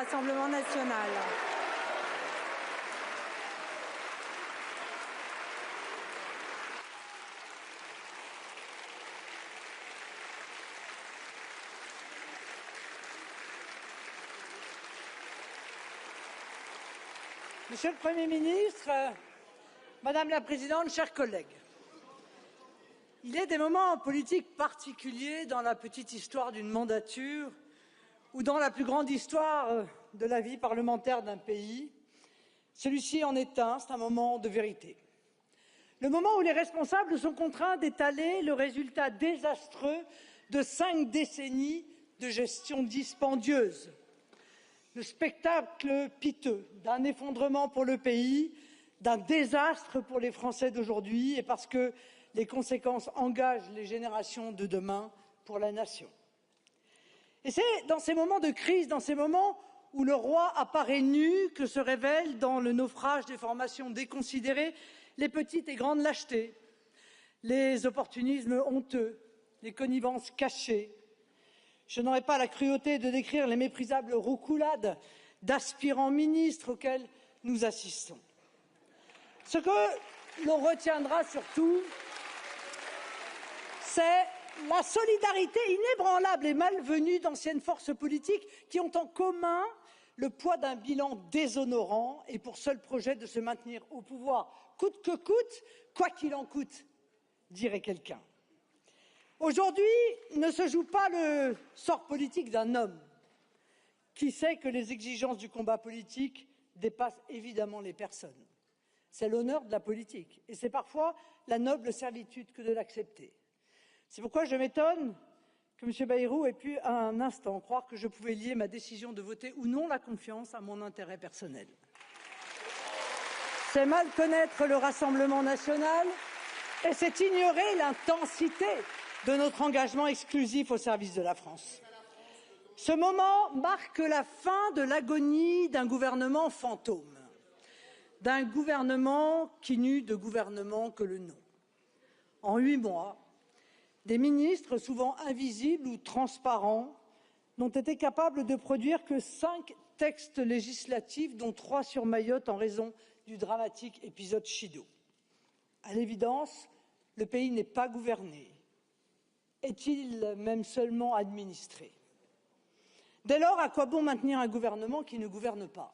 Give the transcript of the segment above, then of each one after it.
Rassemblement national. Monsieur le Premier ministre, Madame la Présidente, chers collègues, il est des moments politiques particuliers dans la petite histoire d'une mandature ou dans la plus grande histoire de la vie parlementaire d'un pays. Celui-ci en est un, c'est un moment de vérité. Le moment où les responsables sont contraints d'étaler le résultat désastreux de 5 décennies de gestion dispendieuse. Le spectacle piteux d'un effondrement pour le pays, d'un désastre pour les Français d'aujourd'hui et parce que les conséquences engagent les générations de demain pour la nation. Et c'est dans ces moments de crise, dans ces moments où le roi apparaît nu, que se révèlent dans le naufrage des formations déconsidérées les petites et grandes lâchetés, les opportunismes honteux, les connivences cachées. Je n'aurai pas la cruauté de décrire les méprisables roucoulades d'aspirants ministres auxquels nous assistons. Ce que l'on retiendra surtout, c'est la solidarité inébranlable et malvenue d'anciennes forces politiques qui ont en commun le poids d'un bilan déshonorant et pour seul projet de se maintenir au pouvoir, coûte que coûte, quoi qu'il en coûte, dirait quelqu'un. Aujourd'hui ne se joue pas le sort politique d'un homme qui sait que les exigences du combat politique dépassent évidemment les personnes. C'est l'honneur de la politique et c'est parfois la noble servitude que de l'accepter. C'est pourquoi je m'étonne que M. Bayrou ait pu un instant croire que je pouvais lier ma décision de voter ou non la confiance à mon intérêt personnel. C'est mal connaître le Rassemblement national et c'est ignorer l'intensité de notre engagement exclusif au service de la France. Ce moment marque la fin de l'agonie d'un gouvernement fantôme, d'un gouvernement qui n'eut de gouvernement que le nom. En 8 mois, des ministres, souvent invisibles ou transparents, n'ont été capables de produire que 5 textes législatifs, dont 3 sur Mayotte en raison du dramatique épisode Chido. À l'évidence, le pays n'est pas gouverné. Est-il même seulement administré? Dès lors, à quoi bon maintenir un gouvernement qui ne gouverne pas?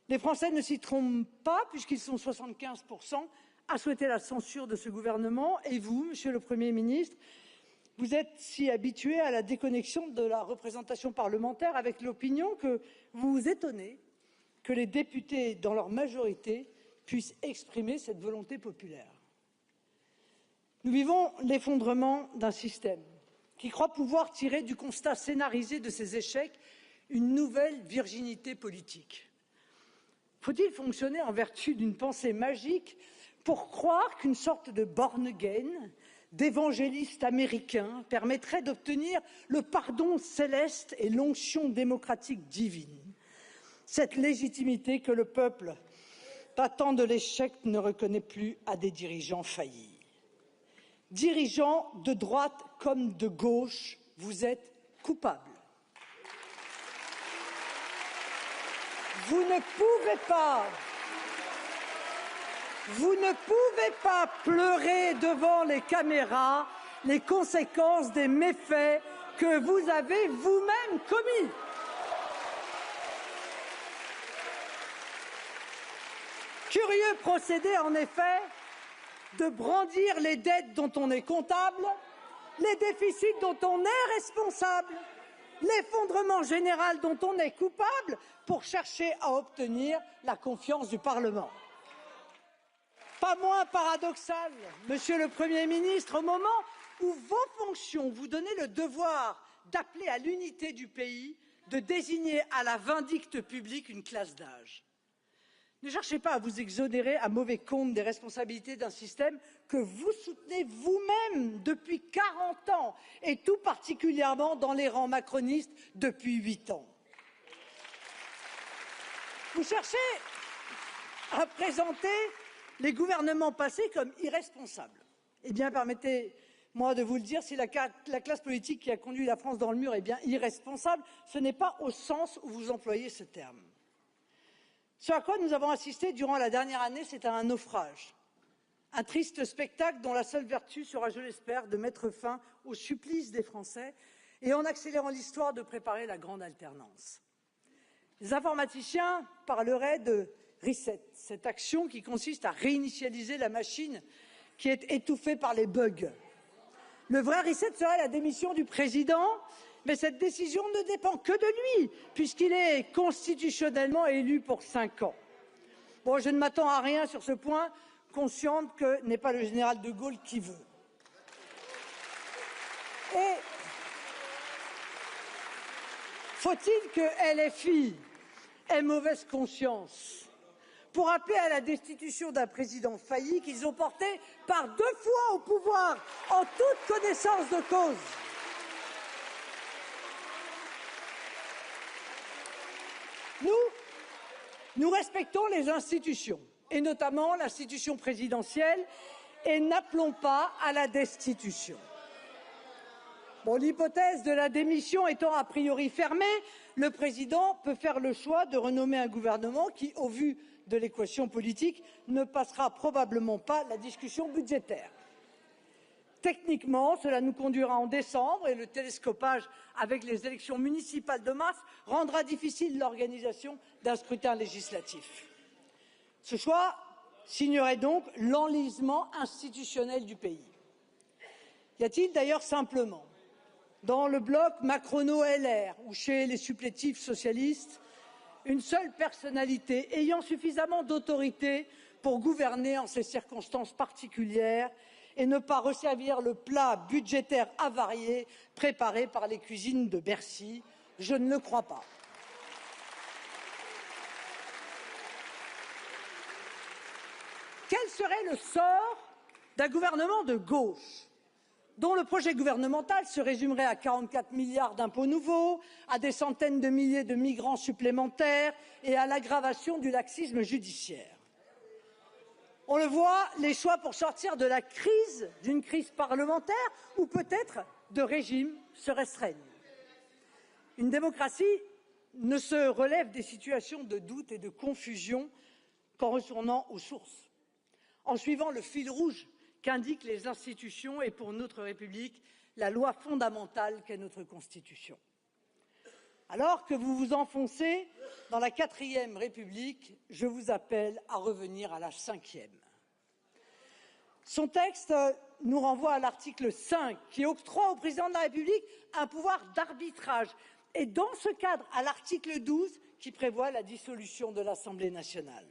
Les Français ne s'y trompent pas, puisqu'ils sont 75% à souhaiter la censure de ce gouvernement. Et vous, Monsieur le Premier ministre, vous êtes si habitué à la déconnexion de la représentation parlementaire avec l'opinion que vous vous étonnez que les députés, dans leur majorité, puissent exprimer cette volonté populaire. Nous vivons l'effondrement d'un système qui croit pouvoir tirer du constat scénarisé de ses échecs une nouvelle virginité politique. Faut-il fonctionner en vertu d'une pensée magique pour croire qu'une sorte de born-again, d'évangéliste américain, permettrait d'obtenir le pardon céleste et l'onction démocratique divine? Cette légitimité que le peuple, battant de l'échec, ne reconnaît plus à des dirigeants faillis. Dirigeants de droite comme de gauche, vous êtes coupables. Vous ne pouvez pas pleurer devant les caméras les conséquences des méfaits que vous avez vous-même commis. Curieux procédé, en effet, de brandir les dettes dont on est comptable, les déficits dont on est responsable, l'effondrement général dont on est coupable pour chercher à obtenir la confiance du Parlement. Pas moins paradoxal, Monsieur le Premier ministre, au moment où vos fonctions vous donnaient le devoir d'appeler à l'unité du pays, de désigner à la vindicte publique une classe d'âge. Ne cherchez pas à vous exonérer à mauvais compte des responsabilités d'un système que vous soutenez vous-même depuis 40 ans et tout particulièrement dans les rangs macronistes depuis 8 ans. Vous cherchez à présenter les gouvernements passés comme irresponsables. Eh bien, moi de vous le dire, si la classe politique qui a conduit la France dans le mur est bien irresponsable, ce n'est pas au sens où vous employez ce terme. Ce à quoi nous avons assisté durant la dernière année, c'est à un naufrage. Un triste spectacle dont la seule vertu sera, je l'espère, de mettre fin au supplice des Français et en accélérant l'histoire de préparer la grande alternance. Les informaticiens parleraient de reset, cette action qui consiste à réinitialiser la machine qui est étouffée par les bugs. Le vrai reset serait la démission du président, mais cette décision ne dépend que de lui, puisqu'il est constitutionnellement élu pour 5 ans. Bon, je ne m'attends à rien sur ce point, consciente que n'est pas le général de Gaulle qui veut. Et faut-il que LFI ait mauvaise conscience pour appeler à la destitution d'un président failli qu'ils ont porté par 2 fois au pouvoir en toute connaissance de cause? Nous respectons les institutions, et notamment l'institution présidentielle, et n'appelons pas à la destitution. Bon, l'hypothèse de la démission étant a priori fermée, le président peut faire le choix de renommer un gouvernement qui, au vu de l'équation politique, ne passera probablement pas la discussion budgétaire. Techniquement, cela nous conduira en décembre et le télescopage avec les élections municipales de mars rendra difficile l'organisation d'un scrutin législatif. Ce choix signerait donc l'enlisement institutionnel du pays. Y a-t-il d'ailleurs simplement, dans le bloc Macrono-LR ou chez les supplétifs socialistes, une seule personnalité ayant suffisamment d'autorité pour gouverner en ces circonstances particulières et ne pas resservir le plat budgétaire avarié préparé par les cuisines de Bercy? Je ne le crois pas. Quel serait le sort d'un gouvernement de gauche dont le projet gouvernemental se résumerait à 44 milliards d'impôts nouveaux, à des centaines de milliers de migrants supplémentaires et à l'aggravation du laxisme judiciaire? On le voit, les choix pour sortir de la crise, d'une crise parlementaire ou peut-être de régime se restreignent. Une démocratie ne se relève des situations de doute et de confusion qu'en retournant aux sources, en suivant le fil rouge qu'indiquent les institutions et pour notre République la loi fondamentale qu'est notre Constitution. Alors que vous vous enfoncez dans la 4e République, je vous appelle à revenir à la 5e. Son texte nous renvoie à l'article 5 qui octroie au président de la République un pouvoir d'arbitrage et dans ce cadre à l'article 12 qui prévoit la dissolution de l'Assemblée nationale.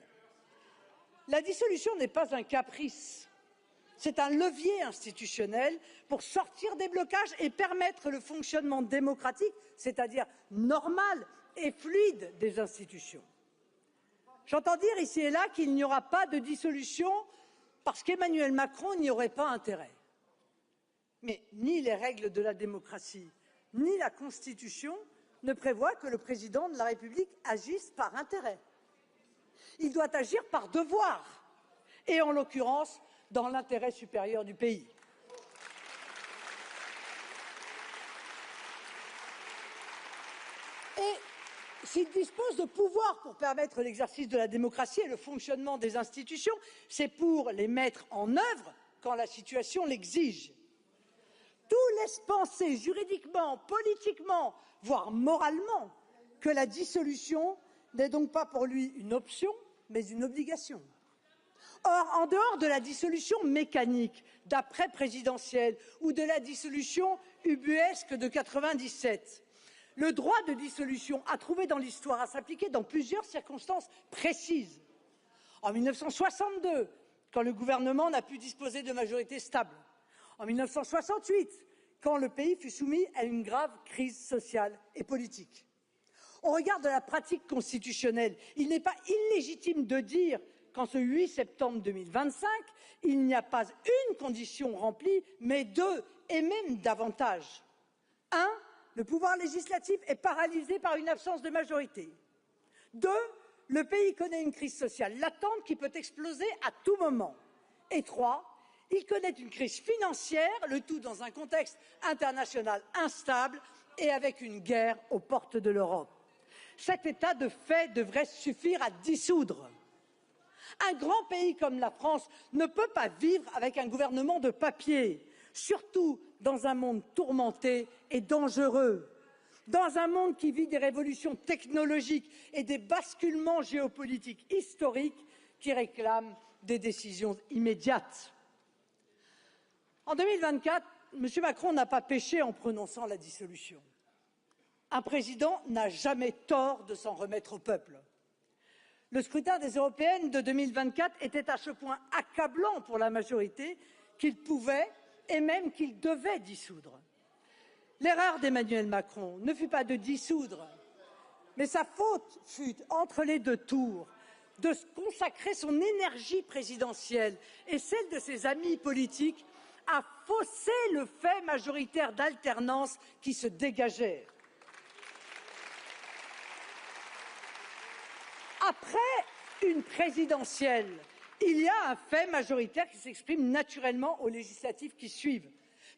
La dissolution n'est pas un caprice, c'est un levier institutionnel pour sortir des blocages et permettre le fonctionnement démocratique, c'est-à-dire normal et fluide des institutions. J'entends dire ici et là qu'il n'y aura pas de dissolution parce qu'Emmanuel Macron n'y aurait pas intérêt. Mais ni les règles de la démocratie, ni la Constitution ne prévoient que le président de la République agisse par intérêt. Il doit agir par devoir, et en l'occurrence, dans l'intérêt supérieur du pays. Et s'il dispose de pouvoirs pour permettre l'exercice de la démocratie et le fonctionnement des institutions, c'est pour les mettre en œuvre quand la situation l'exige. Tout laisse penser juridiquement, politiquement, voire moralement, que la dissolution n'est donc pas pour lui une option, mais une obligation. Or, en dehors de la dissolution mécanique d'après-présidentielle ou de la dissolution ubuesque de 97, le droit de dissolution a trouvé dans l'histoire à s'appliquer dans plusieurs circonstances précises. En 1962, quand le gouvernement n'a pu disposer de majorité stable. En 1968, quand le pays fut soumis à une grave crise sociale et politique. Au regard de la pratique constitutionnelle, il n'est pas illégitime de dire qu'en ce 8 septembre 2025, il n'y a pas une condition remplie, mais 2 et même davantage. 1, le pouvoir législatif est paralysé par une absence de majorité. 2, le pays connaît une crise sociale latente qui peut exploser à tout moment. Et 3, Il connaît une crise financière, le tout dans un contexte international instable et avec une guerre aux portes de l'Europe. Cet état de fait devrait suffire à dissoudre. Un grand pays comme la France ne peut pas vivre avec un gouvernement de papier, surtout dans un monde tourmenté et dangereux, dans un monde qui vit des révolutions technologiques et des basculements géopolitiques historiques qui réclament des décisions immédiates. En 2024, M. Macron n'a pas péché en prononçant la dissolution. Un président n'a jamais tort de s'en remettre au peuple. Le scrutin des européennes de 2024 était à ce point accablant pour la majorité qu'il pouvait et même qu'il devait dissoudre. L'erreur d'Emmanuel Macron ne fut pas de dissoudre, mais sa faute fut, entre les deux tours, de consacrer son énergie présidentielle et celle de ses amis politiques à fausser le fait majoritaire d'alternance qui se dégageait. Après une présidentielle, il y a un fait majoritaire qui s'exprime naturellement aux législatives qui suivent.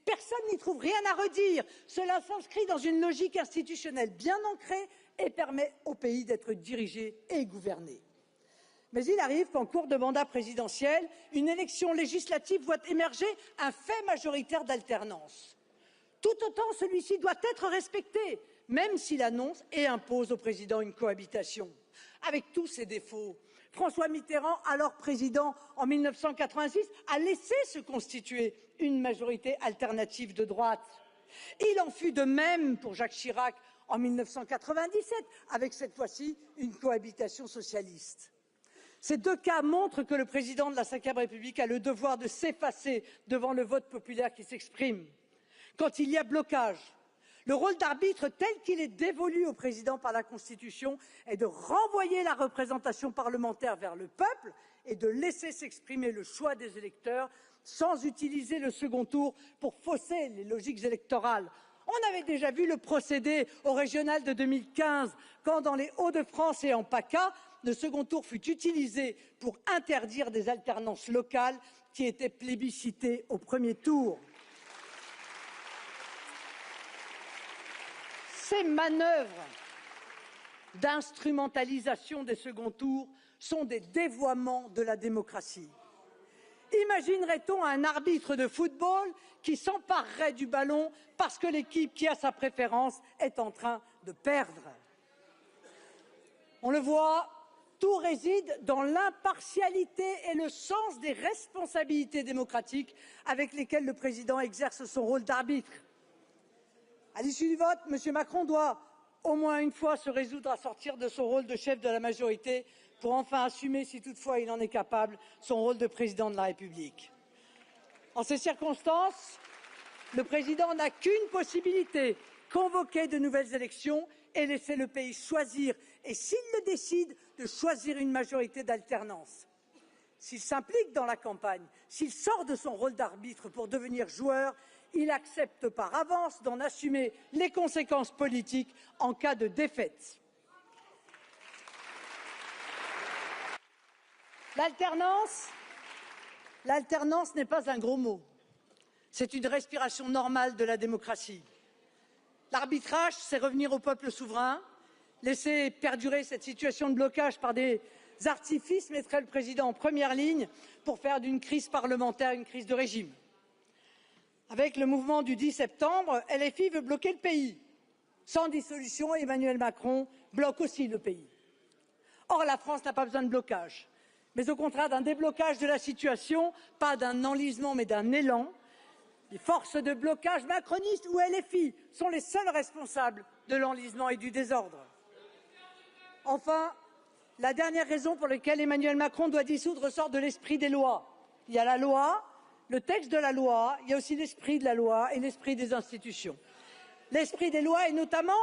Personne n'y trouve rien à redire. Cela s'inscrit dans une logique institutionnelle bien ancrée et permet au pays d'être dirigé et gouverné. Mais il arrive qu'en cours de mandat présidentiel, une élection législative voit émerger un fait majoritaire d'alternance. Tout autant, celui-ci doit être respecté, même s'il annonce et impose au président une cohabitation. Avec tous ses défauts, François Mitterrand, alors président en 1986, a laissé se constituer une majorité alternative de droite. Il en fut de même pour Jacques Chirac en 1997, avec cette fois-ci une cohabitation socialiste. Ces deux cas montrent que le président de la Ve République a le devoir de s'effacer devant le vote populaire qui s'exprime. Quand il y a blocage, le rôle d'arbitre tel qu'il est dévolu au président par la Constitution est de renvoyer la représentation parlementaire vers le peuple et de laisser s'exprimer le choix des électeurs sans utiliser le second tour pour fausser les logiques électorales. On avait déjà vu le procédé au régional de 2015, quand dans les Hauts-de-France et en PACA, le second tour fut utilisé pour interdire des alternances locales qui étaient plébiscitées au premier tour. Ces manœuvres d'instrumentalisation des seconds tours sont des dévoiements de la démocratie. Imaginerait-on un arbitre de football qui s'emparerait du ballon parce que l'équipe qui a sa préférence est en train de perdre? On le voit, tout réside dans l'impartialité et le sens des responsabilités démocratiques avec lesquelles le président exerce son rôle d'arbitre. À l'issue du vote, M. Macron doit au moins une fois se résoudre à sortir de son rôle de chef de la majorité pour enfin assumer, si toutefois il en est capable, son rôle de président de la République. En ces circonstances, le président n'a qu'une possibilité, convoquer de nouvelles élections et laisser le pays choisir, et s'il le décide, de choisir une majorité d'alternance. S'il s'implique dans la campagne, s'il sort de son rôle d'arbitre pour devenir joueur, il accepte par avance d'en assumer les conséquences politiques en cas de défaite. L'alternance n'est pas un gros mot. C'est une respiration normale de la démocratie. L'arbitrage, c'est revenir au peuple souverain. Laisser perdurer cette situation de blocage par des artifices mettrait le président en première ligne pour faire d'une crise parlementaire une crise de régime. Avec le mouvement du 10 septembre, LFI veut bloquer le pays. Sans dissolution, Emmanuel Macron bloque aussi le pays. Or, la France n'a pas besoin de blocage, mais au contraire d'un déblocage de la situation, pas d'un enlisement, mais d'un élan. Les forces de blocage macronistes ou LFI sont les seuls responsables de l'enlisement et du désordre. Enfin, la dernière raison pour laquelle Emmanuel Macron doit dissoudre sort de l'esprit des lois. Il y a la loi, le texte de la loi, il y a aussi l'esprit de la loi et l'esprit des institutions. L'esprit des lois et notamment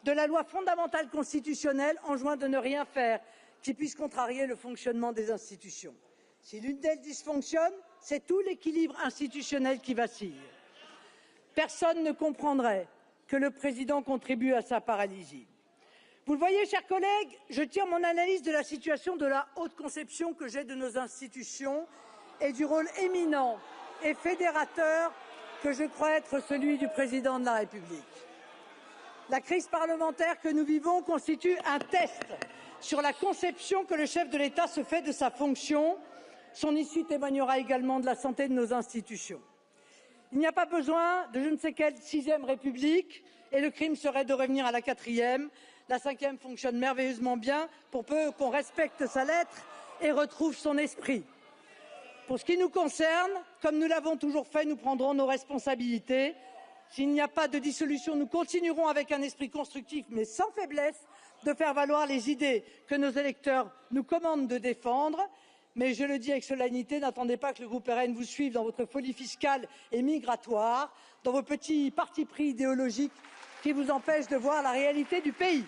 de la loi fondamentale constitutionnelle enjoint de ne rien faire qui puisse contrarier le fonctionnement des institutions. Si l'une d'elles dysfonctionne, c'est tout l'équilibre institutionnel qui vacille. Personne ne comprendrait que le président contribue à sa paralysie. Vous le voyez, chers collègues, je tire mon analyse de la situation de la haute conception que j'ai de nos institutions et du rôle éminent et fédérateur que je crois être celui du président de la République. La crise parlementaire que nous vivons constitue un test sur la conception que le chef de l'État se fait de sa fonction. Son issue témoignera également de la santé de nos institutions. Il n'y a pas besoin de je ne sais quelle 6e République et le crime serait de revenir à la 4e. La 5e fonctionne merveilleusement bien pour peu qu'on respecte sa lettre et retrouve son esprit. Pour ce qui nous concerne, comme nous l'avons toujours fait, nous prendrons nos responsabilités. S'il n'y a pas de dissolution, nous continuerons avec un esprit constructif mais sans faiblesse de faire valoir les idées que nos électeurs nous commandent de défendre. Mais je le dis avec solennité, n'attendez pas que le groupe RN vous suive dans votre folie fiscale et migratoire, dans vos petits partis pris idéologiques qui vous empêchent de voir la réalité du pays.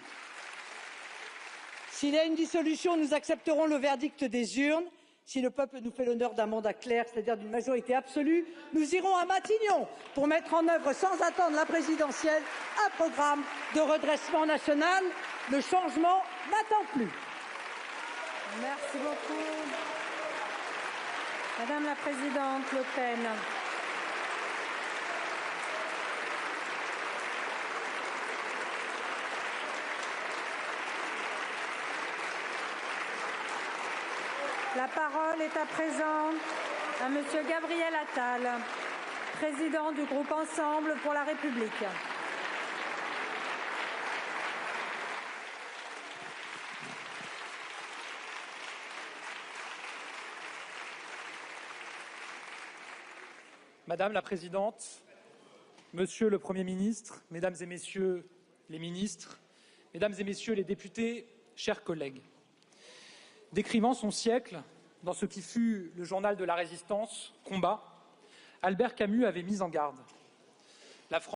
S'il y a une dissolution, nous accepterons le verdict des urnes. Si le peuple nous fait l'honneur d'un mandat clair, c'est-à-dire d'une majorité absolue, nous irons à Matignon pour mettre en œuvre sans attendre la présidentielle un programme de redressement national. Le changement n'attend plus. Merci beaucoup. Madame la présidente Le Pen. La parole est à présent à Monsieur Gabriel Attal, président du groupe Ensemble pour la République. Madame la Présidente, Monsieur le Premier ministre, Mesdames et Messieurs les ministres, Mesdames et Messieurs les députés, chers collègues. Décrivant son siècle dans ce qui fut le journal de la Résistance, Combat, Albert Camus avait mis en garde.